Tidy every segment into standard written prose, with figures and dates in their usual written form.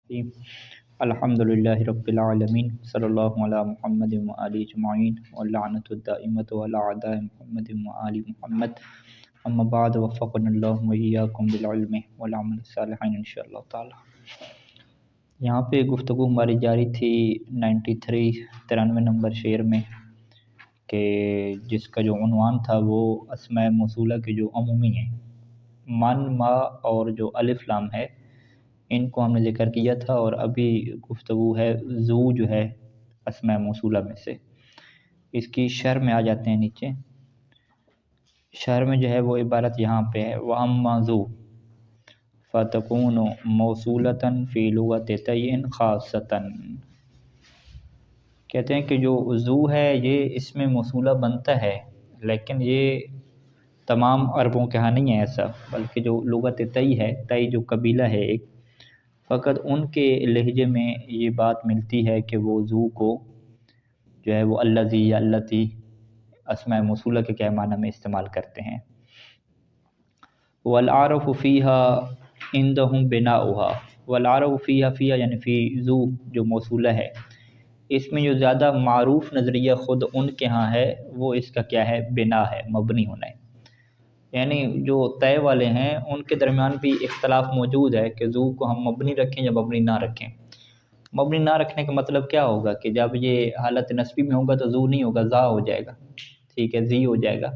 الحمدللہ رب العالمین صلی اللہ علی محمد و آلہ اجمعین واللعنۃ الدائمۃ علی اعداء محمد و آل محمد اما بعد وفقنا اللہ وإیاکم بالعلم والعمل الصالح انشاءاللہ تعالی۔ یہاں پہ گفتگو ہماری جاری تھی 93 نمبر شعر میں، کہ جس کا جو عنوان تھا وہ اسماء موصولہ کے جو عمومی ہیں، من، ما اور جو الف لام ہے، ان کو ہم نے ذکر کیا تھا۔ اور ابھی گفتگو ہے ذو جو ہے اسماء موصولہ میں سے۔ اس کی شرح میں آ جاتے ہیں نیچے۔ شرح میں جو ہے وہ عبارت یہاں پہ ہے، وَأَمَّا ذُو فَتَكُونُ مَوْصُولَةً فِي لُغَةِ تَيٍّ خَاصَّةً۔ کہتے ہیں کہ جو ذو ہے یہ اس میں موصولہ بنتا ہے، لیکن یہ تمام عربوں کے ہاں نہیں ہے ایسا، بلکہ جو لغت تئی ہے، تئی جو قبیلہ ہے ایک، فقط ان کے لہجے میں یہ بات ملتی ہے کہ وہ ذو کو جو ہے وہ الذی یا اللتی اسماء موصولہ کے کیا معنی میں استعمال کرتے ہیں۔ والعارف فیہا عندہم بناؤہا، والعارف فیہا، فیہا یعنی فی ذو جو موصولہ ہے، اس میں جو زیادہ معروف نظریہ خود ان کے ہاں ہے وہ اس کا کیا ہے، بنا ہے، مبنی ہونا ہے۔ یعنی جو طے والے ہیں ان کے درمیان بھی اختلاف موجود ہے کہ ذو کو ہم مبنی رکھیں یا مبنی نہ رکھیں۔ مبنی نہ رکھنے کا مطلب کیا ہوگا کہ جب یہ حالت نسبی میں ہوگا تو ذو نہیں ہوگا، ذا ہو جائے گا، ٹھیک ہے، ذی ہو جائے گا،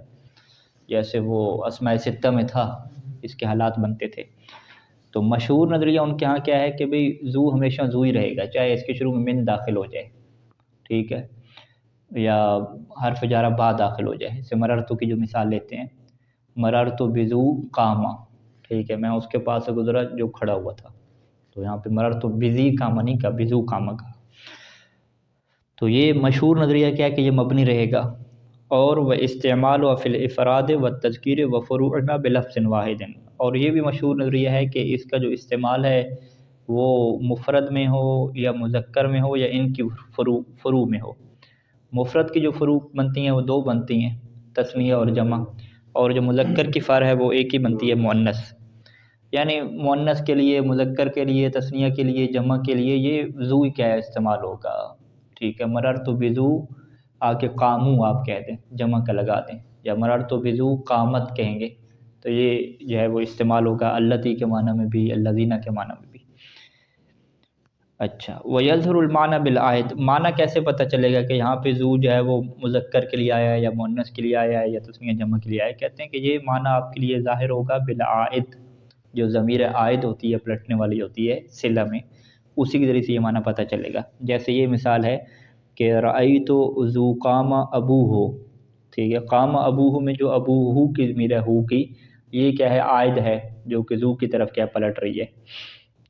جیسے وہ اسماء ستہ میں تھا، اس کے حالات بنتے تھے۔ تو مشہور نظریہ ان کے ہاں کیا ہے کہ بھئی ذو ہمیشہ ذو ہی رہے گا، چاہے اس کے شروع میں من داخل ہو جائے، ٹھیک ہے، یا حرف جارہ با داخل ہو جائے۔ جیسے مررتو کی جو مثال لیتے ہیں، مررتو بذو قامہ، ٹھیک ہے، میں اس کے پاس سے گزرا جو کھڑا ہوا تھا، تو یہاں پہ مررتو بذی قامہ نہیں کہا، بذو قامہ کا۔ تو یہ مشہور نظریہ کیا ہے کہ یہ مبنی رہے گا۔ اور وہ استعمال و فی الافراد و تذکیر و فروعنا بلفظ واحد، اور یہ بھی مشہور نظریہ ہے کہ اس کا جو استعمال ہے وہ مفرد میں ہو یا مذکر میں ہو یا ان کی فروع میں ہو۔ مفرد کی جو فروع بنتی ہیں وہ دو بنتی ہیں، تثنیہ اور جمع، اور جو مذکر کی فرع ہے وہ ایک ہی بنتی ہے، مؤنث۔ یعنی مؤنث کے لیے، مذکر کے لیے، تثنیہ کے لیے، جمع کے لیے یہ ذو کیا ہے استعمال ہوگا، ٹھیک ہے۔ مررتو بذو آکے قامو آپ کہہ دیں، جمع کا لگا دیں، یا مررتو بذو قامت کہیں گے، تو یہ جو ہے وہ استعمال ہوگا اللتی کے معنی میں بھی، الذین کے معنی میں بھی۔ اچھا، وَيَظْهُرُ الْمَعْنَى بِالْعَائِد، معنی کیسے پتہ چلے گا کہ یہاں پہ ذو جو ہے وہ مذکر کے لیے آیا ہے یا مؤنث کے لیے آیا ہے یا تسنیہ جمع کے لیے آیا ہے؟ کہتے ہیں کہ یہ معنی آپ کے لیے ظاہر ہوگا بالعائد، جو ضمیر عائد ہوتی ہے، پلٹنے والی ہوتی ہے صلہ میں، اسی کے ذریعے سے یہ معنی پتہ چلے گا۔ جیسے یہ مثال ہے کہ رأیت ذو قام ابوہ، ٹھیک ہے، قام ابوہ میں جو ابوہ کی ضمیر ہے، ہو کی، یہ کیا ہے، عائد ہے، جو کہ ذو کی طرف کیا پلٹ رہی ہے،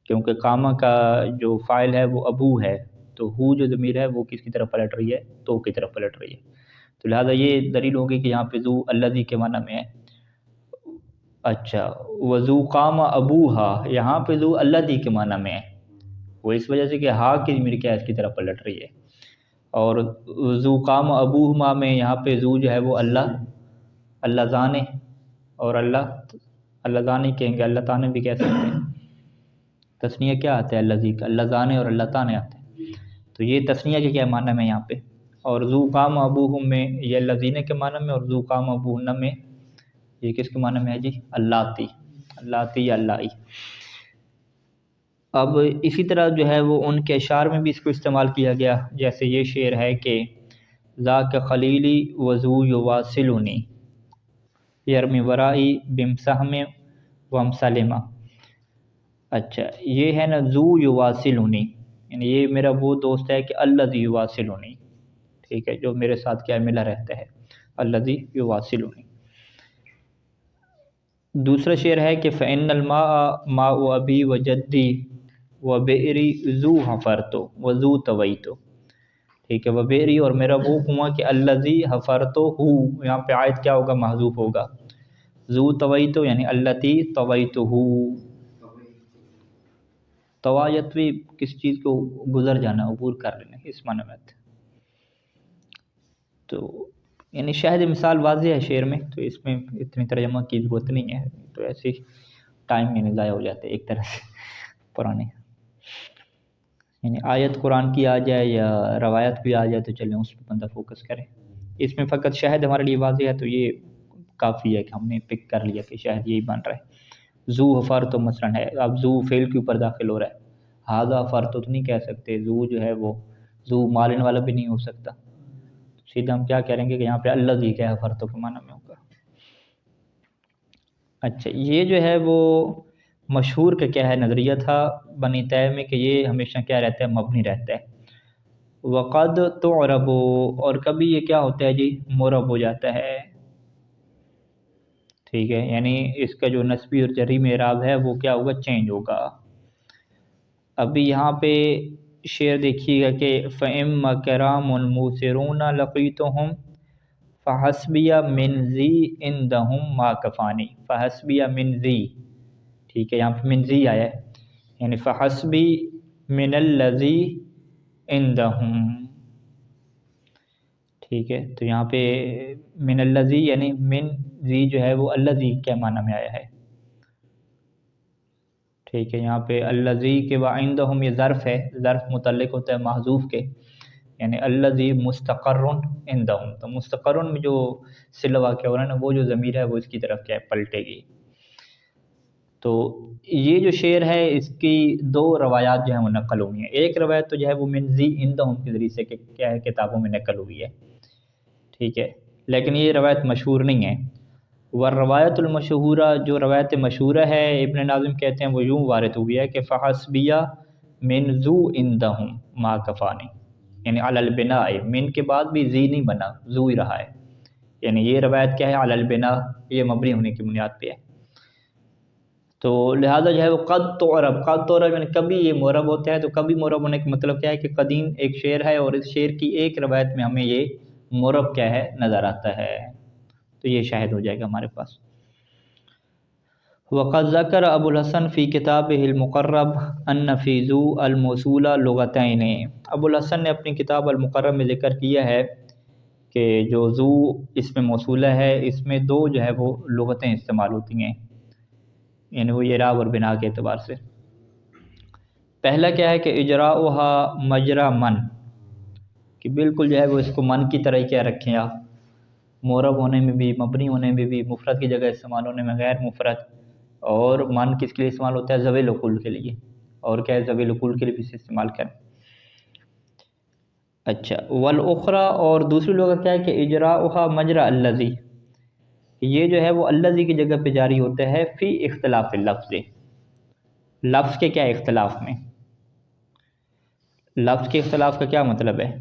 کیونکہ قامہ کا جو فاعل ہے وہ ابو ہے، تو ہو جو ضمیر ہے وہ کس کی طرف پلٹ رہی ہے، تو کی طرف پلٹ رہی ہے۔ تو لہٰذا یہ دلیل ہوگی کہ یہاں پہ ذو الذی کے معنی میں ہے۔ اچھا، وذو قام ابوہا، یہاں پہ ذو الذی کے معنی میں ہے، وہ اس وجہ سے کہ ہا کی ضمیر کیا اس کی طرف پلٹ رہی ہے۔ اور ذو قام ابوہما میں یہاں پہ ذو جو ہے وہ اللہ زانے، اور اللہ زانے کہیں گے، اللہ تانے بھی کہہ سکتے ہیں۔ تسنیہ کیا آتا ہے الذی کا، اللہ زانے اور اللہ تانے آتے ہیں، تو یہ تسنیہ کے کیا معنی میں یہاں پہ۔ اور ذو قام ابوہم میں یہ الذین کے معنی میں، اور ذو قام ابوہن میں یہ کس کے معنی میں ہے جی، اللاتی، اللاتی یا اللائی۔ اب اسی طرح جو ہے وہ ان کے اشعار میں بھی اس کو استعمال کیا گیا، جیسے یہ شعر ہے کہ ذاک خلیلی وذو یواصلنی یرمی ورائی بمسہم وامسلمہ۔ اچھا، یہ ہے نا ذو یواصلنی، یعنی یہ میرا وہ دوست ہے کہ الذی یواصلنی، ٹھیک ہے، جو میرے ساتھ کیا ملا رہتا ہے، الذی یواصلنی۔ دوسرا شعر ہے کہ فإن الماء ماء ابی وجدی وبئری ذو حفرت وذو طویت، ٹھیک ہے، وبئری اور میرا وہ کنواں کہ الذی حفرت ہو، یہاں پہ عائد کیا ہوگا، محذوف ہوگا، ذو طویت یعنی التی طویت ہو، طوایت بھی کس چیز کو گزر جانا، عبور کر لینا، اس معنی میں آتا ہے۔ تو یعنی شاہد مثال واضح ہے شعر میں، تو اس میں اتنی ترجمہ کی ضرورت نہیں ہے، تو ایسے ٹائم میں ضائع ہو جاتے ایک طرح سے پرانے۔ یعنی آیت قرآن کی آ جائے یا روایت بھی آ جائے تو چلیں اس پہ بندہ فوکس کرے. اس میں فقط شہد ہمارے لیے واضح ہے تو یہ کافی ہے کہ ہم نے پک کر لیا کہ شاید یہی بن رہا ہے. زو فر تو مثلاً ہے، اب زو فعل کے اوپر داخل ہو رہا ہے. ہاذا فر تو نہیں کہہ سکتے، زو جو ہے وہ زو مالن والا بھی نہیں ہو سکتا. سیدھا ہم کیا کریں گے کہ یہاں پہ الذی کیا ہے فرتوں کے معنی میں ہوگا. اچھا یہ جو ہے وہ مشہور کا کیا ہے نظریہ تھا بنی تیم میں کہ یہ ہمیشہ کیا رہتا ہے، مبنی رہتا ہے. وقد تعرب، اور کبھی یہ کیا ہوتا ہے جی، معرب ہو جاتا ہے. ٹھیک ہے، یعنی اس کا جو نسبی اور جری میں اعراب ہے وہ کیا ہوگا، چینج ہوگا. ابھی یہاں پہ شعر دیکھیے گا کہ فَإِمَّ كَرَامٌ مُوسِرُونَ لَقِيتُهُمْ فَحَسْبِيَ مِنْ ذِي عِنْدَهُمْ مَا كَفَانِي. فَحَسْبِيَ مِنْ ذِي، ٹھیک ہے، یہاں پہ من ذی آیا ہے، یعنی فَحَسْبِي مِنَ الَّذِي عِنْدَهُمْ. ٹھیک ہے، تو یہاں پہ من الذی یعنی من ذی جو ہے وہ الذی کے معنی میں آیا ہے. ٹھیک ہے، یہاں پہ الذی کے وعندہم یہ ظرف ہے، ظرف متعلق ہوتا ہے محذوف کے، یعنی الذی مستقر عندہم. تو مستقر میں جو صلہ واقع ہو رہا ہے نا، وہ جو ضمیر ہے وہ اس کی طرف کیا ہے، پلٹے گی. تو یہ جو شعر ہے اس کی دو روایات جو ہیں وہ نقل ہوئی ہیں. ایک روایت تو جو ہے وہ من ذی عندہم کے ذریعے سے کہ کیا ہے کتابوں میں نقل ہوئی ہے. ٹھیک ہے، لیکن یہ روایت مشہور نہیں ہے. والروایت المشہورہ، جو روایت مشہورہ ہے ابن ناظم کہتے ہیں وہ یوں وارد ہوئی ہے کہ فحسبیہ من ذو عندہم ما کفانی، یعنی علی البناء، من کے بعد بھی زی نہیں بنا، ذو ہی رہا ہے. یعنی یہ روایت کیا ہے، علی البناء، یہ مبنی ہونے کی بنیاد پہ ہے. تو لہذا جو ہے وہ قد تعرب، قد تعرب یعنی کبھی یہ معرب ہوتا ہے. تو کبھی معرب ہونے کا مطلب کیا ہے کہ قدیم ایک شعر ہے اور اس شعر کی ایک روایت میں ہمیں یہ معرب کیا ہے نظر آتا ہے، تو یہ شاہد ہو جائے گا ہمارے پاس. وقد ذکر ابو الحسن فی کتابہ المقرب ان فی ذو الموصولہ لغتین. ابو الحسن نے اپنی کتاب المقرب میں ذکر کیا ہے کہ جو ذو اس میں موصولہ ہے اس میں دو جو ہے وہ لغتیں استعمال ہوتی ہیں، یعنی وہ اعراب اور بنا کے اعتبار سے. پہلا کیا ہے کہ اجراؤہا مجرا من، کہ بالکل جو ہے وہ اس کو من کی طرح ہی کیا رکھیں آپ، معرب ہونے میں بھی، مبنی ہونے میں بھی، مفرد کی جگہ استعمال ہونے میں غیر مفرد. اور من کس کے لیے استعمال ہوتا ہے، ذوی العقول کے لیے، اور کیا ہے ذوی العقول کے لیے بھی استعمال کریں. اچھا والاخرى، اور دوسری لغت کیا ہے کہ اجراؤہا مجرا الذی، یہ جو ہے وہ الذی کی جگہ پہ جاری ہوتا ہے فی اختلاف اللفظ، لفظ کے کیا اختلاف میں. لفظ کے اختلاف کا کیا مطلب ہے،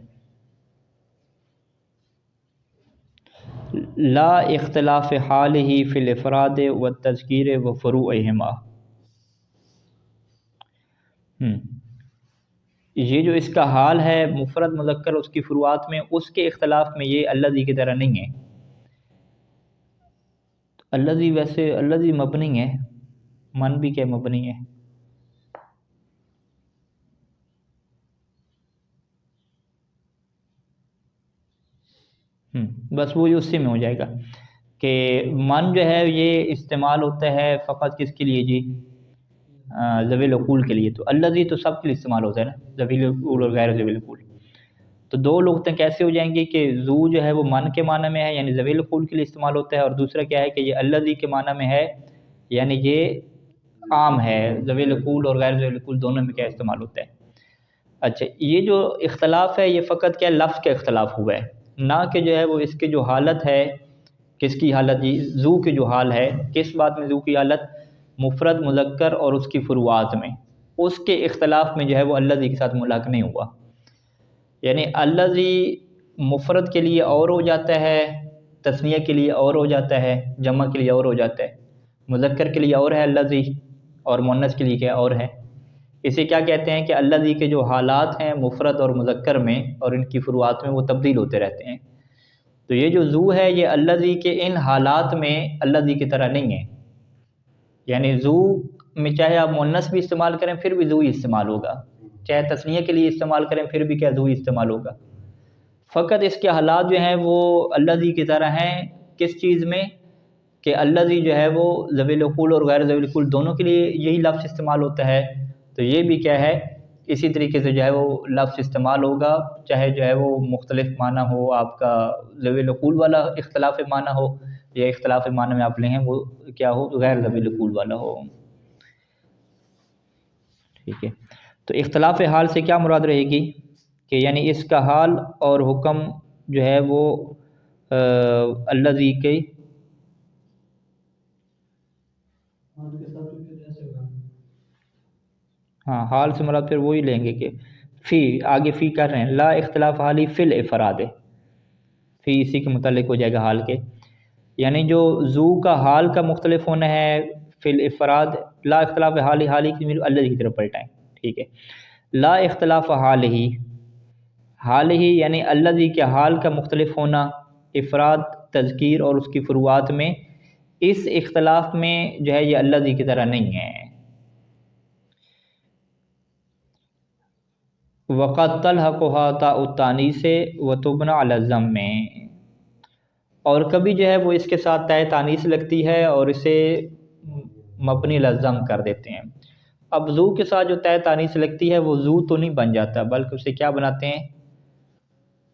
لا اختلاف حالہ فی الافراد والتذکیر وفروعہما. یہ جو اس کا حال ہے مفرد مذکر اس کی فروعات میں، اس کے اختلاف میں یہ الذی کی طرح نہیں ہے. الذی ویسے الذی مبنی ہے، من بھی کیا مبنی ہے. بس وہی اسی میں ہو جائے گا کہ من جو ہے یہ استعمال ہوتا ہے فقط کس کے لیے جی، ذوی العقول کے لیے. تو الذی تو سب کے لیے استعمال ہوتا ہے نا، ذوی العقول اور غیر ذوی العقول. تو دو لغتیں کیسے ہو جائیں گی کہ ذو جو ہے وہ من کے معنی میں ہے یعنی ذوی العقول کے لیے استعمال ہوتا ہے، اور دوسرا کیا ہے کہ یہ الذی کے معنی میں ہے یعنی یہ عام ہے، ذوی العقول اور غیر ذوی العقول دونوں میں کیا استعمال ہوتا ہے. اچھا یہ جو اختلاف ہے یہ فقط کیا لفظ کا اختلاف ہوا ہے، نہ کہ جو ہے وہ اس کے جو حالت ہے، کس کی حالت جی، ذو کی جو حال ہے، کس بات میں ذو کی حالت، مفرد مذکر اور اس کی فروعات میں، اس کے اختلاف میں جو ہے وہ الذی کے ساتھ ملحق نہیں ہوا. یعنی الذی مفرد کے لیے اور ہو جاتا ہے، تثنیہ کے لیے اور ہو جاتا ہے، جمع کے لیے اور ہو جاتا ہے، مذکر کے لیے اور ہے الذی، اور مؤنث کے لیے کیا اور ہے. اسے کیا کہتے ہیں کہ الذی کے جو حالات ہیں مفرد اور مذکر میں اور ان کی فروعات میں وہ تبدیل ہوتے رہتے ہیں. تو یہ جو ذو ہے یہ الذی کے ان حالات میں الذی کی طرح نہیں ہے، یعنی ذو میں چاہے آپ مؤنث بھی استعمال کریں پھر بھی ذو ہی استعمال ہوگا، چاہے تثنیہ کے لیے استعمال کریں پھر بھی کیا ذو ہی استعمال ہوگا. فقط اس کے حالات جو ہیں وہ الذی کی طرح ہیں، کس چیز میں کہ الذی جو ہے وہ ذوی العقول اور غیر ذوی العقول دونوں کے لیے یہی لفظ استعمال ہوتا ہے. تو یہ بھی کیا ہے اسی طریقے سے جو ہے وہ لفظ استعمال ہوگا، چاہے جو ہے وہ مختلف معنی ہو، آپ کا ذوی العقول والا اختلاف معنی ہو، یا اختلاف معنی میں آپ لیں وہ کیا ہو، غیر ذوی العقول والا ہو. ٹھیک ہے. تو اختلاف حال سے کیا مراد رہے گی کہ یعنی اس کا حال اور حکم جو ہے وہ الذی کے ہاں حال سے مراد پھر وہی لیں گے کہ فی، آگے فی کر رہے ہیں، لا اختلاف حالی فی الافراد، فی اسی کے متعلق ہو جائے گا حال کے، یعنی جو ذو کا حال کا مختلف ہونا ہے فی الافراد، لا اختلاف حالی، حالی کی الذی کی طرف پلٹائیں. ٹھیک ہے. لا اختلاف حال ہی، حال ہی یعنی الذی کے حال کا مختلف ہونا افراد، تذکیر اور اس کی فروعات میں، اس اختلاف میں جو ہے یہ الذی کی طرح نہیں ہے. وقت تلحقها تاء التانیث وتبنى على الضم، اور کبھی جو ہے وہ اس کے ساتھ تاء تانیث لگتی ہے اور اسے مبنی علی الضم کر دیتے ہیں. اب ذو کے ساتھ جو تاء تانیث لگتی ہے وہ ذو تو نہیں بن جاتا، بلکہ اسے کیا بناتے ہیں،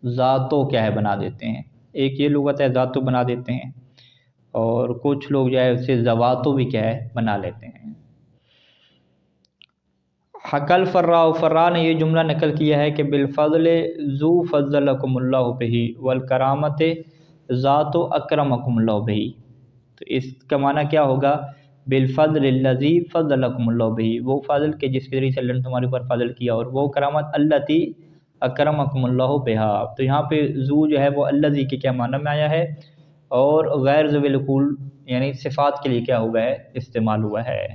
ذاتو کیا ہے بنا دیتے ہیں. ایک یہ لغت ہے ذاتو بنا دیتے ہیں، اور کچھ لوگ جو ہے اسے ذواتو بھی کیا ہے بنا لیتے ہیں. حقل فرا نے یہ جملہ نقل کیا ہے کہ بالفضل ذو فضلکم اللہ بہ والکرامت ذات اکرمکم اللہ بہ. تو اس کا معنی کیا ہوگا، بالفضل الذی فضلکم اللہ بہ، وہ فضل کے جس کے ذریعے سے اللہ نے تمہارے اوپر فضل کیا، اور وہ کرامت التی اکرمکم اللہ بہا. تو یہاں پہ ذو جو ہے وہ الذی کے کیا معنی میں آیا ہے، اور غیر ذوی العقول یعنی صفات کے لیے کیا ہوا ہے، استعمال ہوا ہے.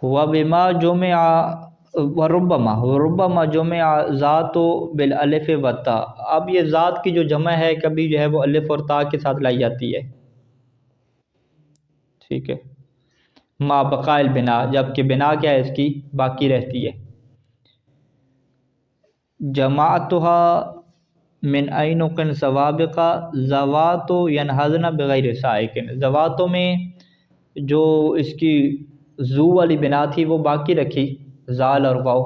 وَبِمَا جُمِعَ وَرُبَّمَا جُمِعَ ذات بالالف والتاء. اب یہ ذات کی جو جمع ہے کبھی جو ہے وہ الف اور تا کے ساتھ لائی جاتی ہے. ٹھیک ہے. ما بقاء البنا، جبکہ بنا کیا ہے اس کی باقی رہتی ہے. جماعتها من عینق سوابق ذوات ینہضن بغیر سائق. ذواتوں میں جو اس کی ذو والی بنا تھی وہ باقی رکھی، زال اور واو،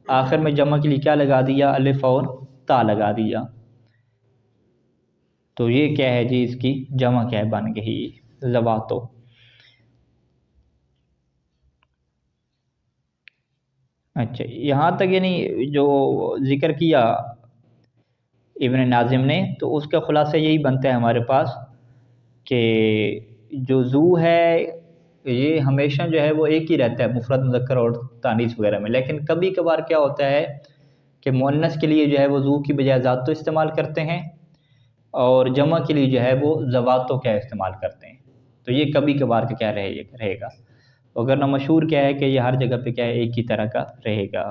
آخر میں جمع کے لیے کیا لگا دیا، الف اور تا لگا دیا. تو یہ کیا ہے جی، اس کی جمع کیا ہے بن گئی ذواتو. اچھا یہاں تک یعنی جو ذکر کیا ابن ناظم نے، تو اس کا خلاصہ یہی بنتا ہے ہمارے پاس کہ جو ذو ہے یہ ہمیشہ جو ہے وہ ایک ہی رہتا ہے مفرد مذکر اور تانیث وغیرہ میں، لیکن کبھی کبھار کیا ہوتا ہے کہ مؤنث کے لیے جو ہے وہ ذو کی بجائے ذاتو استعمال کرتے ہیں، اور جمع کے لیے جو ہے وہ ذواتو کیا استعمال کرتے ہیں. تو یہ کبھی کبھار کا کیا رہے گا، اگر نہ مشہور کیا ہے کہ یہ ہر جگہ پہ کیا ہے ایک ہی طرح کا رہے گا.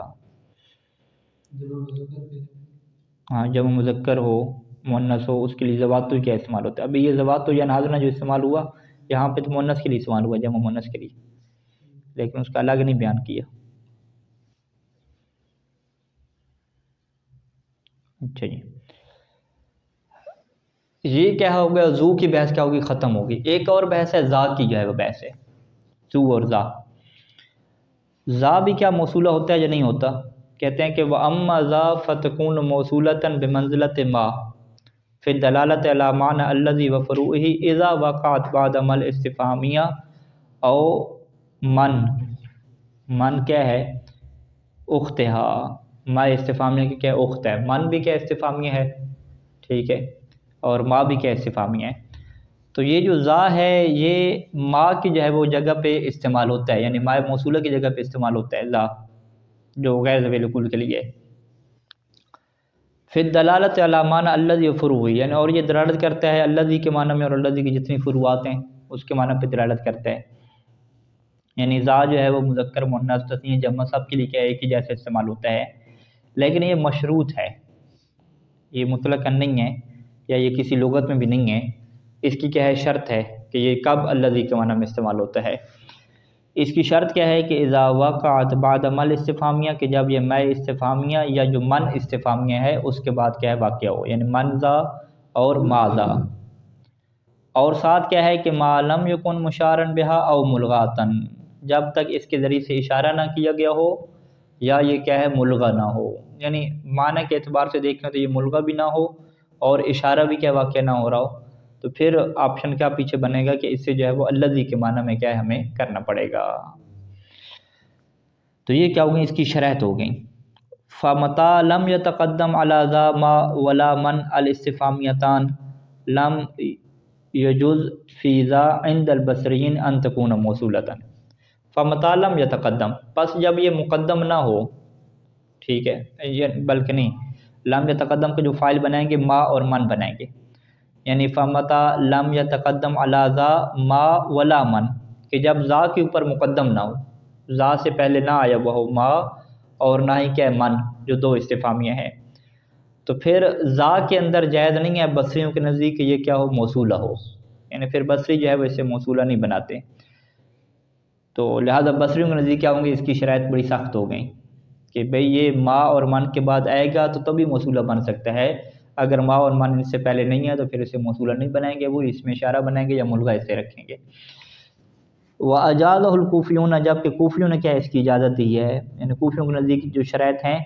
ہاں جمع مذکر ہو مؤنث ہو اس کے لیے ذواتو کیا استعمال ہوتا ہے. ابھی یہ ذواتو یا ناظرہ جو استعمال ہوا یہاں پہ تو مؤنث کے لیے استعمال ہوا، جمع مؤنث کے لیے، لیکن اس کا الگ نہیں بیان کیا. اچھا جی، یہ کیا ہوگا، ذو کی بحث کیا ہوگی، ختم ہوگی. ایک اور بحث ہے ذا کی، جو ہے وہ بحث ہے ذو اور ذا. ذا بھی کیا موصولہ ہوتا ہے یا نہیں ہوتا، کہتے ہیں کہ وَأَمَّا ذَا فَتَكُونُ مَوْصُولَةً بِمَنزِلَةِ مَا فِي الدَّلَالَةِ عَلَى مَعْنَى الَّذِي وَفُرُوعِهِ إِذَا وَقَعَتْ بَعْدَ مَا الْاِسْتِفْهَامِيَّةِ او من کیا ہے اختہا، ما استفہامیہ کی کیا اخت ہے، من بھی کیا استفہامیہ ہے. ٹھیک ہے. اور ما بھی کیا استفہامیہ ہے. تو یہ جو ذا ہے یہ ما کی جو ہے وہ جگہ پہ استعمال ہوتا ہے، یعنی ما موصولہ کی جگہ پہ استعمال ہوتا ہے ذا، جو غیر ذوی العقول کے لیے. فی الدلالۃ علی معنی الذی وفروعہ، یعنی اور یہ دلالت کرتا ہے الذی کے معنی میں، اور الذی کی جتنی فروعات ہیں اس کے معنی پہ دلالت کرتا ہے. یعنی ذا جو ہے وہ مذکر مؤنث تثنیہ جمع سب کے لیے کیا ایک ہی جیسے استعمال ہوتا ہے، لیکن یہ مشروط ہے، یہ مطلقاً نہیں ہے، یا یہ کسی لغت میں بھی نہیں ہے. اس کی کیا ہے شرط ہے کہ یہ کب الذی کے معنی میں استعمال ہوتا ہے. اس کی شرط کیا ہے کہ اذا وقعت بعد ما الاستفہامیہ، کہ جب یہ ما استفہامیہ یا جو من استفہامیہ ہے اس کے بعد کیا ہے واقع ہو، یعنی من ذا اور ما ذا. اور ساتھ کیا ہے کہ ما لم یکن مشارن بہا او ملغاتن، جب تک اس کے ذریعے سے اشارہ نہ کیا گیا ہو یا یہ کیا ہے ملغا نہ ہو، یعنی معنی کے اعتبار سے دیکھیں تو یہ ملغا بھی نہ ہو اور اشارہ بھی کیا واقع نہ ہو رہا ہو، تو پھر آپشن کیا پیچھے بنے گا کہ اس سے جو ہے وہ الذی کے معنی میں کیا ہے ہمیں کرنا پڑے گا۔ تو یہ کیا ہو گئی، اس کی شرح ہو گئی۔ فمتا لم یتقدم علی ذا ما ولا من الاستفهامیتان لم یجوز فی ذا عند البصرین ان تکون موصولۃ۔ فمتا لم یتقدم، پس جب یہ مقدم نہ ہو، ٹھیک ہے، یہ بلکہ نہیں، لم یتقدم کے جو فاعل بنائیں گے ما اور من بنائیں گے، یعنی فمتا لم یتقدم علی ذا ما ولا من، کہ جب ذا کے اوپر مقدم نہ ہو، ذا سے پہلے نہ آیا وہ ہو ما اور نہ ہی کیا ہے من، جو دو استفہامیہ ہیں، تو پھر ذا کے اندر جائز نہیں ہے بصریوں کے نزدیک کہ یہ کیا ہو موصولہ ہو، یعنی پھر بصری جو ہے وہ اسے موصولہ نہیں بناتے، تو لہذا بصریوں کے نزدیک کیا ہوں گے، اس کی شرائط بڑی سخت ہو گئیں کہ بھئی یہ ما اور من کے بعد آئے گا تو تبھی موصولہ بن سکتا ہے، اگر ما اور من اس سے پہلے نہیں ہے تو پھر اسے موصولہ نہیں بنائیں گے، وہ اس میں اشارہ بنائیں گے یا ملغا اسے رکھیں گے۔ وَأَجَازَهُ الْكُوفِيُّونَ، جبکہ کوفیوں نے کیا اس کی اجازت دی ہے، یعنی کوفیوں کے نزدیک جو شرائط ہیں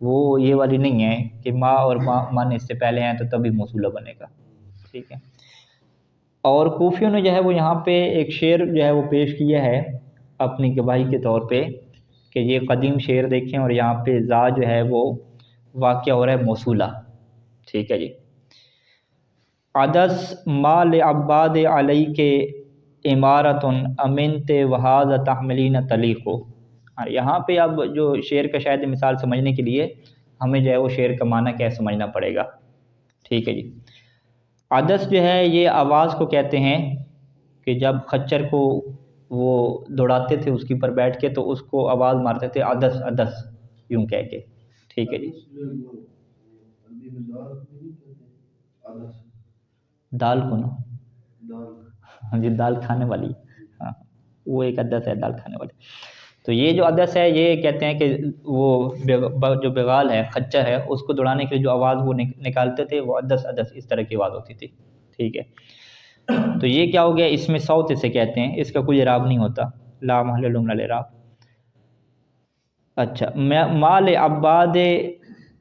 وہ یہ والی نہیں ہے کہ ما اور من اس سے پہلے ہیں تو تبھی موصولہ بنے گا، ٹھیک ہے۔ اور کوفیوں نے جو ہے وہ یہاں پہ ایک شعر جو ہے وہ پیش کیا ہے اپنی گواہی کے طور پہ کہ یہ قدیم شعر دیکھیں، اور یہاں پہ ذا جو ہے وہ واقع ہو رہا ہے موصولہ، ٹھیک ہے جی۔ عدس ما لعباد علی کے عمارت امنت وحاظ تحملین طلیق، یہاں پہ اب جو شعر کا شاید مثال سمجھنے کے لیے ہمیں جو ہے وہ شعر کا معنی کیا سمجھنا پڑے گا، ٹھیک ہے جی۔ عدس جو ہے یہ آواز کو کہتے ہیں کہ جب خچر کو وہ دوڑاتے تھے اس کے اوپر بیٹھ کے تو اس کو آواز مارتے تھے عدس عدس یوں کہہ کے، ٹھیک ہے جی۔ دال کو نا، ہاں جی، دال کھانے والی، ہاں وہ ایک عدس ہے دال کھانے والی۔ تو یہ جو عدس ہے یہ کہتے ہیں کہ وہ جو بغال ہے خچر ہے اس کو دوڑانے کے لیے جو آواز وہ نکالتے تھے وہ عدس عدس اس طرح کی آواز ہوتی تھی، ٹھیک ہے۔ تو یہ کیا ہو گیا، اس میں صوت اسے کہتے ہیں، اس کا کوئی اعراب نہیں ہوتا، لا محل له من الاعراب۔ اچھا، ما لعباد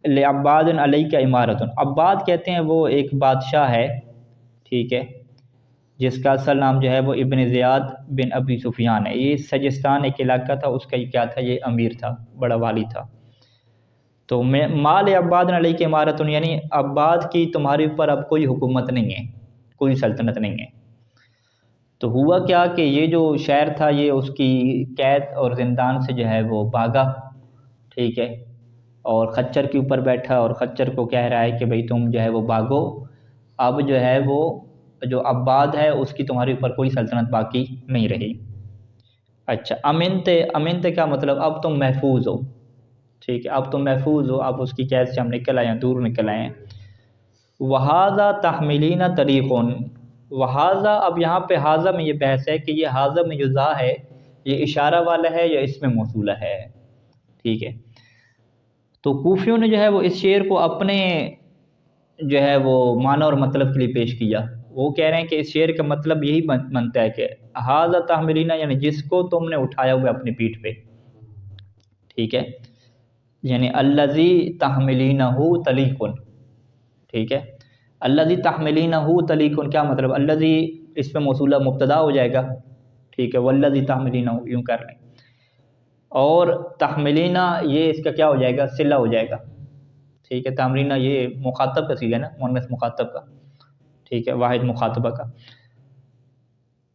لعباد علی کا عمارت، عباد کہتے ہیں وہ ایک بادشاہ ہے، ٹھیک ہے، جس کا اصل نام جو ہے وہ ابن زیاد بن ابی سفیان ہے، یہ سجستان ایک علاقہ تھا، اس کا یہ کیا تھا، یہ امیر تھا، بڑا والی تھا۔ تو مال عباد علیہ کی عمارت، یعنی عباد کی تمہارے اوپر اب کوئی حکومت نہیں ہے، کوئی سلطنت نہیں ہے۔ تو ہوا کیا کہ یہ جو شاعر تھا یہ اس کی قید اور زندان سے جو ہے وہ بھاگا، ٹھیک ہے، اور خچر کے اوپر بیٹھا اور خچر کو کہہ رہا ہے کہ بھئی تم جو ہے وہ بھاگو، اب جو ہے وہ جو عباد ہے اس کی تمہارے اوپر کوئی سلطنت باقی نہیں رہی۔ اچھا، امنت کا مطلب اب تم محفوظ ہو، ٹھیک ہے، اب تم محفوظ ہو، اب اس کی قید سے ہم نکل آئے ہیں، دور نکل آئے ہیں۔ وَحَاذَا تَحْمِلِينَ طَرِيقٌ، وَحَاذَا، اب یہاں پہ حاذا میں یہ بحث ہے کہ یہ حاذا میں جو ذا ہے یہ اشارہ والا ہے یا اس میں موصولہ ہے، ٹھیک ہے۔ تو کوفیوں نے جو ہے وہ اس شعر کو اپنے جو ہے وہ معنی اور مطلب کے لیے پیش کیا، وہ کہہ رہے ہیں کہ اس شعر کا مطلب یہی بنتا ہے کہ حاذا تحملینہ، یعنی جس کو تم نے اٹھایا ہوا اپنی پیٹھ پہ، ٹھیک ہے، یعنی الذی تحملینہ طلیق، ٹھیک ہے۔ الذی تحملینہ طلیق کیا مطلب، الذی اس میں موصولہ مبتدا ہو جائے گا، ٹھیک ہے، والذی تحملینہ یوں کر لیں، اور تحملینہ یہ اس کا کیا ہو جائے گا، صلہ ہو جائے گا، ٹھیک ہے۔ تحملینہ یہ مخاطب کا صیغہ ہے نا، مؤنث مخاطب کا، ٹھیک ہے، واحد مخاطبہ کا،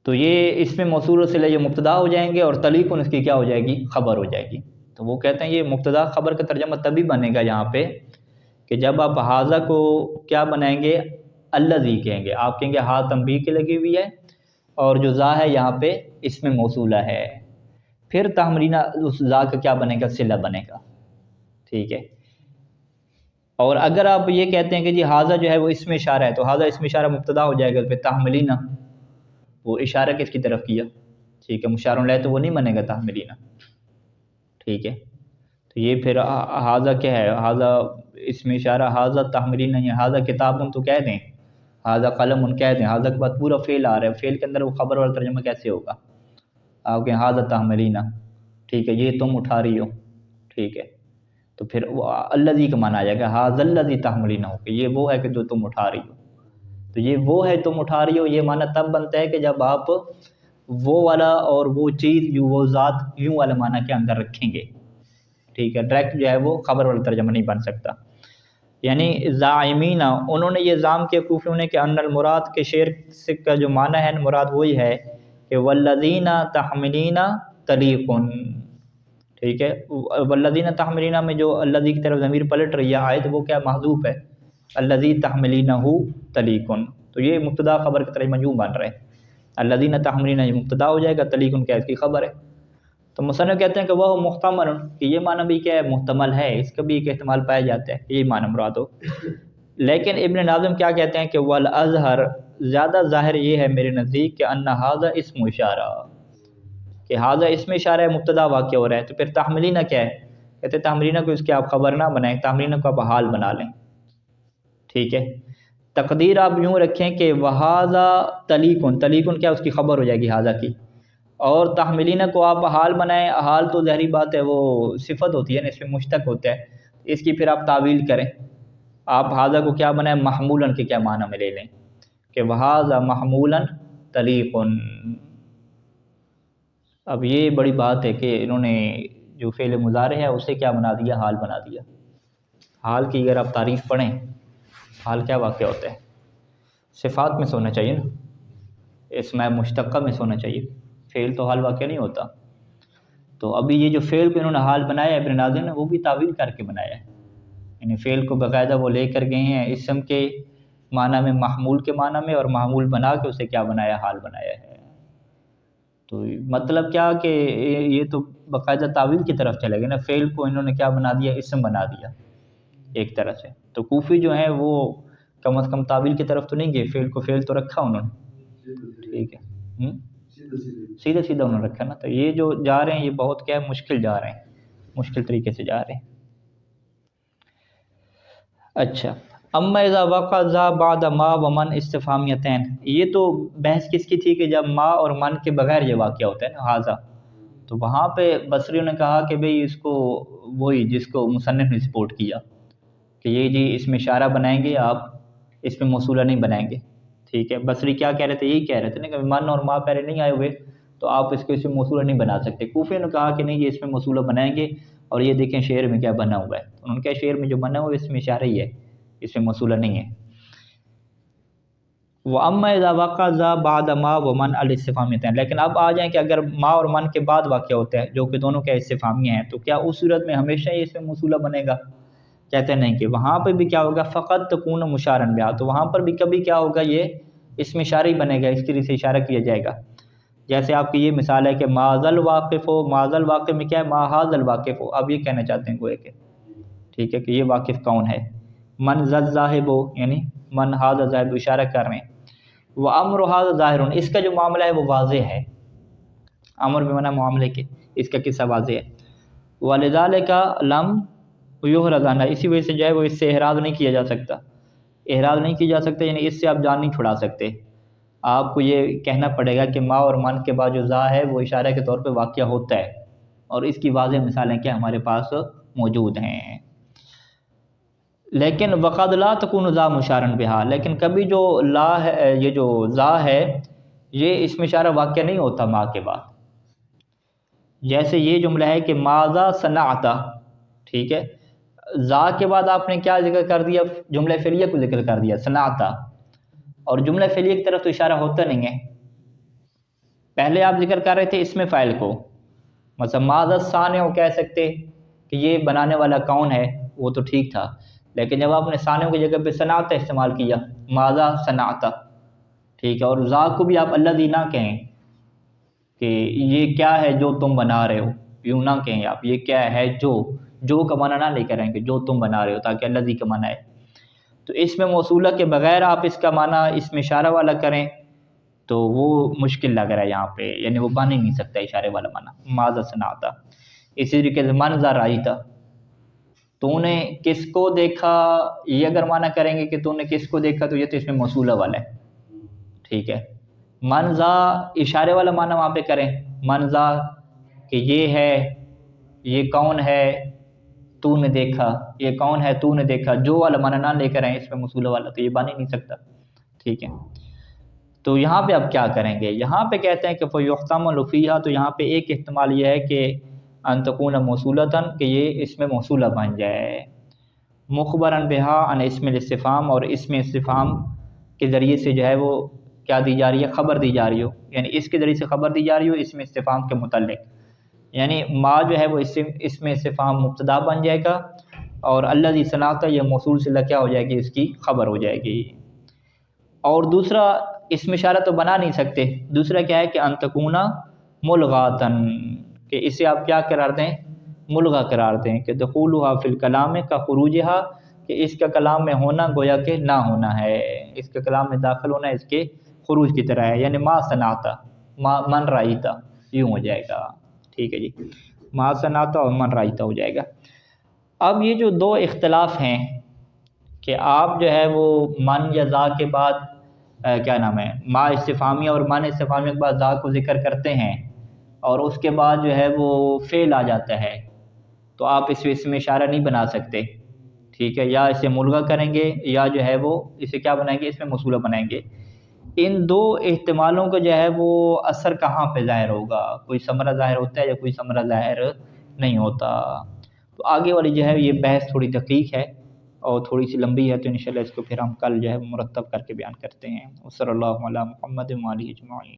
تو یہ اس میں موصول و صلہ یہ مبتدا ہو جائیں گے اور طلیق اس کی کیا ہو جائے گی، خبر ہو جائے گی۔ تو وہ کہتے ہیں یہ مبتدا خبر کا ترجمہ تبھی بنے گا یہاں پہ کہ جب آپ حاذا کو کیا بنائیں گے، الذی کہیں گے، آپ کہیں گے ہا تنبیہ کی لگی ہوئی ہے اور جو ذا ہے یہاں پہ اس میں موصولہ ہے، پھر تحملینہ اس ذا کا کیا بنے گا، صلہ بنے گا، ٹھیک ہے۔ اور اگر آپ یہ کہتے ہیں کہ جی حاذا جو ہے وہ اس میں اشارہ ہے، تو حاذا اس میں اشارہ مبتدا ہو جائے گا، پھر تحملینہ وہ اشارہ کس کی طرف کیا، ٹھیک ہے، مشار الیہ تو وہ نہیں بنے گا تحملینہ، ٹھیک ہے۔ تو یہ پھر حاذا کیا ہے، حاذا اس میں اشارہ، حاذا تحملینہ، یا حاذا کتاب تو کہہ دیں، حاذا قلم کہہ دیں، حاذا کے بعد پورا فعل آ رہا ہے، فعل کے اندر وہ خبر والا ترجمہ کیسے ہوگا، آپ کہیں حاضر تحملینا، ٹھیک ہے، یہ تم اٹھا رہی ہو، ٹھیک ہے، تو پھر وہ الذی کا معنی آ جائے گا حاضر الذی تحملینا، ہو کہ یہ وہ ہے کہ جو تم اٹھا رہی ہو. تو یہ وہ ہے تم اٹھا رہی ہو، یہ معنی تب بنتا ہے کہ جب آپ وہ والا اور وہ چیز یوں وہ ذات یوں والا معنی کے اندر رکھیں گے، ٹھیک ہے. ڈائریکٹ جو ہے وہ خبر والا ترجمہ نہیں بن سکتا. یعنی زائمین، انہوں نے یہ زام کے کوفیوں نے کہ ان المراد کے شعر سے کا جو معنی ہے مراد وہی ہے کہ والذین تحملین طلیق، ٹھیک ہے. والذین تحملین میں جو الذی کی طرف ضمیر پلٹ رہی ہے آیت، وہ کیا محذوف ہے، الذی تحملینہ طلیق. تو یہ مبتدا خبر کی طرح یوں بن رہا ہے، الذین تحملین یہ مبتدا ہو جائے گا، طلیق کیا اس کی خبر ہے. تو مصنف کہتے ہیں کہ وہ محتمل، کہ یہ معنی بھی کیا ہے، محتمل ہے، اس کا بھی ایک احتمال پایا جاتا ہے کہ یہ معنی مراد ہو. لیکن ابن ناظم کیا کہتے ہیں کہ والازہر، زیادہ ظاہر یہ ہے میرے نزدیک کہ ان ھذا اسم اشارہ، کہ ھذا اسم اشارہ ہے، مبتدا واقع ہو رہا ہے. تو پھر تحملینہ کیا ہے، کہتے ہیں تحملینہ کو اس کی آپ خبر نہ بنائیں، تحملینہ کو آپ حال بنا لیں، ٹھیک ہے. تقدیر آپ یوں رکھیں کہ وھذا طلیق، طلیق کیا اس کی خبر ہو جائے گی ھذا کی، اور تحملینہ کو آپ حال بنائیں. حال تو ظاہری بات ہے وہ صفت ہوتی ہے نا، اس میں مشتق ہوتا ہے، اس کی پھر آپ تعویل کریں. آپ ھذا کو کیا بنائیں، محمولاً کے کیا معنی میں لے لیں کہ وھذا محمولاً طلیق. اب یہ بڑی بات ہے کہ انہوں نے جو فعل مضارع ہے اسے کیا بنا دیا، حال بنا دیا. حال کی اگر آپ تعریف پڑھیں، حال کیا واقع ہوتا ہے، صفات میں سے ہونا چاہیے نا، اسماء مشتقہ میں سے ہونا چاہیے، فعل تو حال واقع نہیں ہوتا. تو ابھی یہ جو فعل کو انہوں نے حال بنایا ہے ابن ناظم نے، وہ بھی تعویل کر کے بنایا ہے. یعنی فعل کو باقاعدہ وہ لے کر گئے ہیں اسم کے معنی میں، محمول کے معنی میں، اور محمول بنا کے اسے کیا بنایا، حال بنایا ہے. تو مطلب کیا کہ یہ تو باقاعدہ تعویل کی طرف چلے گئے نا، فعل کو انہوں نے کیا بنا دیا، اسم بنا دیا ایک طرح سے. تو کوفی جو ہیں وہ کم از کم تعویل کی طرف تو نہیں گئے، فعل کو فعل تو رکھا انہوں نے، ٹھیک ہے، سیدھا سیدھا انہوں نے رکھا نا. تو یہ جو جا رہے ہیں یہ بہت کیا ہے، مشکل جا رہے ہیں، مشکل طریقے سے جا رہے ہیں. اچھا، اما اذا وقع ذا بعد ما ومن استفہامیتین، یہ تو بحث کس کی تھی کہ جب ما اور من کے بغیر یہ واقعہ ہوتا ہے نا ھذا، تو وہاں پہ بصریوں نے کہا کہ بھئی اس کو وہی جس کو مصنف نے سپورٹ کیا کہ یہ جی اس میں اشارہ بنائیں گے آپ، اس میں موصولہ نہیں بنائیں گے، ٹھیک ہے. بصری کیا کہہ رہے تھے، یہی کہہ رہے تھے نا کہ من اور ما پہلے نہیں آئے ہوئے تو آپ اس کو اس میں موصولہ نہیں بنا سکتے. کوفیوں نے کہا کہ نہیں یہ اس میں موصولہ بنائیں گے، اور یہ دیکھیں شعر میں کیا بنا ہوا ہے، انہوں نے کہا شعر میں جو بنا ہوا ہے اس میں اشارہ ہی ہے، اس میں موصولہ نہیں ہے. وَأَمَّا إِذَا وَقَعَ ذَا بَعْدَ مَا وَمَنْ الاستفہامیتین، لیکن اب آ جائیں کہ اگر ما اور من کے بعد واقع ہوتا ہے جو کہ دونوں کے استفہامیہ ہیں، تو کیا اس صورت میں ہمیشہ یہ اس میں موصولہ بنے گا؟ کہتے ہیں نہیں، کہ وہاں پہ بھی کیا ہوگا، فقط تکون مشارن بہا، تو وہاں پر بھی کبھی کیا ہوگا، یہ اس میں اشارہ ہی بنے گا، اس کے لیے سے اشارہ کیا جائے گا. جیسے آپ کی یہ مثال ہے کہ ماذل واقف ہو، ماذل واقف میں کیا ہے، ما ھذل واقف ہو، اب یہ کہنا چاہتے ہیں گویا کہ ٹھیک ہے کہ یہ واقف کون ہے. من ذل ذاہب ہو، یعنی من ھذا ذاہب، اشارہ کر رہے ہیں. وہ امر ھذا ظاہر، اس کا جو معاملہ ہے وہ واضح ہے، امر بمعنی معاملے کے، اس کا قصہ واضح ہے. ولذالک لم یحرز عنہ، اسی وجہ سے جو ہے وہ اس سے احراز نہیں کیا جا سکتا، احراز نہیں کیا جا سکتا، یعنی اس سے آپ جان نہیں چھڑا سکتے. آپ کو یہ کہنا پڑے گا کہ ما اور من کے بعد جو ذا ہے وہ اشارہ کے طور پہ واقعہ ہوتا ہے، اور اس کی واضح مثالیں کیا ہمارے پاس موجود ہیں. لیکن وقد لا تکون ذا مشارن بہا، لیکن کبھی جو لا ہے، یہ جو ذا ہے یہ اس میں اشارہ واقع نہیں ہوتا ما کے بعد. جیسے یہ جملہ ہے کہ ماذا صنعت، ٹھیک ہے، ذا کے بعد آپ نے کیا ذکر کر دیا، جملہ فعلیہ کو ذکر کر دیا صنعت، اور جملہ فعلیہ کی طرف تو اشارہ ہوتا نہیں ہے. پہلے آپ ذکر کر رہے تھے اس میں فاعل کو، مثلا ماذا صانع کہہ سکتے کہ یہ بنانے والا کون ہے، وہ تو ٹھیک تھا. لیکن جب آپ نے صانع کی جگہ پہ صنعت استعمال کیا، ماذا صنعت، ٹھیک ہے، اور ذا کو بھی آپ الذی نہ کہیں کہ یہ کیا ہے جو تم بنا رہے ہو، یوں نہ کہیں آپ یہ کیا ہے جو کا معنی نہ لے کر آئیں کہ جو تم بنا رہے ہو، تاکہ الذی کا معنی ہے. تو اس میں موصولہ کے بغیر آپ اس کا معنی اس میں اشارہ والا کریں تو وہ مشکل لگ رہا ہے یہاں پہ، یعنی وہ بن ہی نہیں سکتا اشارے والا معنی ماذا صنعت. اسی طریقے سے من ذا رأیت، تو نے کس کو دیکھا، یہ اگر معنی کریں گے کہ تو نے کس کو دیکھا تو یہ تو اس میں موصولہ والا ہے، ٹھیک ہے. من ذا اشارے والا معنی وہاں پہ کریں منزا کہ یہ ہے، یہ کون ہے تو نے دیکھا، یہ کون ہے تو نے دیکھا، جو والا معنی نہ لے کر آئیں اس میں موصول والا، تو یہ بن ہی نہیں سکتا، ٹھیک ہے۔ تو یہاں پہ اب کیا کریں گے؟ یہاں پہ کہتے ہیں کہ فَيُحْتَمَلُ فِيهَا، تو یہاں پہ ایک احتمال یہ ہے کہ ان تکون موصولتاً، کہ یہ اس میں موصولہ بن جائے، مخبراً بہا عن اسم الاستفہام، اور اسم استفہام کے ذریعے سے جو ہے وہ کیا دی جا رہی ہے، خبر دی جا رہی ہو، یعنی اس کے ذریعے سے خبر دی جا رہی ہو اسم استفہام کے متعلق، یعنی ما جو ہے وہ اسم استفہام مبتدا بن جائے گا، اور الذی صنعت یہ موصول صلہ کیا ہو جائے گی، اس کی خبر ہو جائے گی۔ اور دوسرا اسم اشارہ تو بنا نہیں سکتے، دوسرا کیا ہے کہ ان تکونا ملغاتن، کہ اسے آپ کیا قرار دیں، ملغا قرار دیں، کہ دخولھا فی الکلام کا خروجھا، کہ اس کا کلام میں ہونا گویا کہ نہ ہونا ہے، اس کے کلام میں داخل ہونا اس کے خروج کی طرح ہے، یعنی ما صنعتا، ما من رایتا، یوں ہو جائے گا، ٹھیک ہے جی، ما صنعتا اور من رایتا ہو جائے گا۔ اب یہ جو دو اختلاف ہیں کہ آپ جو ہے وہ من یا ذا کے بعد کیا نام ہے، ما استفہامیہ اور من استفہامیہ کے بعد ذا کو ذکر کرتے ہیں، اور اس کے بعد جو ہے وہ فعل آ جاتا ہے، تو آپ اسم اشارہ نہیں بنا سکتے، ٹھیک ہے، یا اسے ملغا کریں گے یا جو ہے وہ اسے کیا بنائیں گے، اس میں موصولہ بنائیں گے۔ ان دو احتمالوں کا جو ہے وہ اثر کہاں پہ ظاہر ہوگا، کوئی ثمرہ ظاہر ہوتا ہے یا کوئی ثمرہ ظاہر نہیں ہوتا، تو آگے والی جو ہے یہ بحث تھوڑی دقیق ہے اور تھوڑی سی لمبی ہے، تو انشاءاللہ اس کو پھر ہم کل جو ہے مرتب کر کے بیان کرتے ہیں۔ صلی اللہ علی محمد و آلہ اجمعین۔